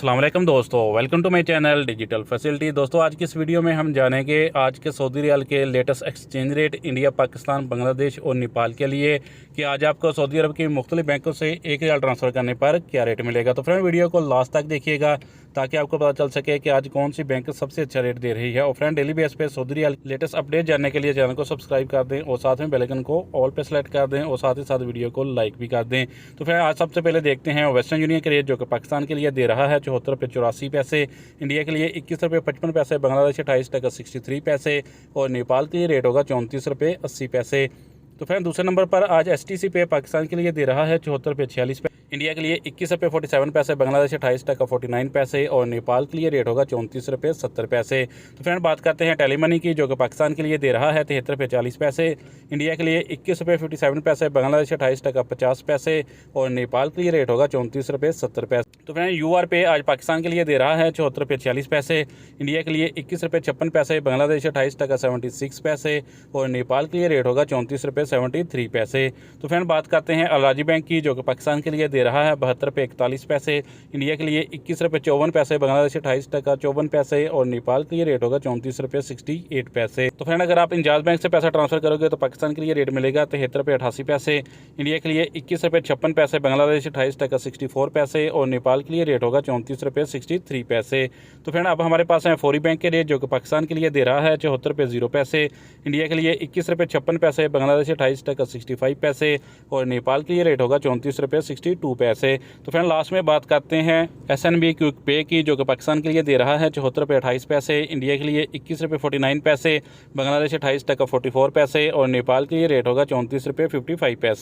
अस्सलाम वालेकुम दोस्तों, welcome to my channel digital facility. दोस्तों आज की इस वीडियो में हम जानेंगे आज के सऊदी रियाल के latest exchange rate India, Pakistan, Bangladesh और नेपाल के लिए कि आज आपको सऊदी अरब के मुख्तलिफ बैंकों से 1 रियाल ट्रांसफ़र करने पर क्या रेट मिलेगा। तो फ्रेंड वीडियो को लास्ट तक देखिएगा ताकि आपको पता चल सके कि आज कौन सी बैंक सबसे अच्छा रेट दे रही है। और फ्रेंड डेली बेस पे सऊदी रियाल लेटेस्ट अपडेट जानने के लिए चैनल को सब्सक्राइब कर दें और साथ में बेल आइकन को ऑल पे सेलेक्ट कर दें और साथ ही साथ वीडियो को लाइक भी कर दें। तो फ्रेंड आज सबसे पहले देखते हैं वेस्टर्न यूनियन के रेट जो कि पाकिस्तान के लिए दे रहा है 74 रुपये 84 पैसे, इंडिया के लिए 21 रुपये 55 पैसे, बांग्लादेश 28 टका 63 पैसे और नेपाल के लिए रेट होगा 34 रुपये 80 पैसे। तो फ्रेंड दूसरे नंबर पर आज STC पे पाकिस्तान के लिए दे रहा है 74 रुपये 46 पैसे, इंडिया के लिए 21 रुपये 47 पैसे, बांग्लादेश 28 टका 49 पैसे और नेपाल के लिए रेट होगा 34 रुपये 70 पैसे। तो फ्रेंड बात करते हैं टेलीमनी की जो कि पाकिस्तान के लिए दे रहा है 73 रुपये 40 पैसे, इंडिया के लिए 21 रुपये 57 पैसे, बांग्लादेश 28 टका 50 पैसे और नेपाल के लिए रेट होगा 34 रुपये 70 पैसे। तो फ्रेंड UR पे आज पाकिस्तान के लिए दे रहा है 74 रुपये 46 पैसे, इंडिया के लिए 21 रुपये 56 पैसे, बांग्लादेश 28 टका 76 पैसे और नेपाल के लिए रेट होगा 34 रुपये 73 पैसे। तो फ्रेंड बात करते हैं अल-राजी बैंक की जो कि पाकिस्तान के लिए दे रहा है 72 रुपये 41 पैसे, इंडिया के लिए 21 रुपये 54 पैसे, बांग्लादेश 28 टका 54 पैसे और नेपाल के लिए रेट होगा 34 रुपये 68 पैसे। तो फ्रेंड अगर आप इंजाज बैंक से पैसा ट्रांसफर करोगे तो पाकिस्तान के लिए रेट मिलेगा 73 रुपये 88 पैसे, इंडिया के लिए 21 रुपये 56 पैसे, बांग्लादेश 28 टका 64 पैसे और नेपाल के लिए रेट होगा 34 रुपये 63 पैसे। तो फ्रेंड अब हमारे पास है फौरी बैंक के रेट जो कि पाकिस्तान के लिए दे रहा है 74 रुपये 0 पैसे, इंडिया के लिए 21 रुपये 56 पैसे, बांग्लादेश 28 टका 65 पैसे और नेपाल के लिए रेट होगा 34 रुपये 62 पैसे। तो फ्रेंड लास्ट में बात करते हैं SNB क्विक पे की जो कि पाकिस्तान के लिए दे रहा है 74 रुपये 28 पैसे, इंडिया के लिए 21 रुपये 49 पैसे, बांग्लादेश 28 टका 44 पैसे और नेपाल के लिए रेट होगा 34 रुपये 55 पैसे।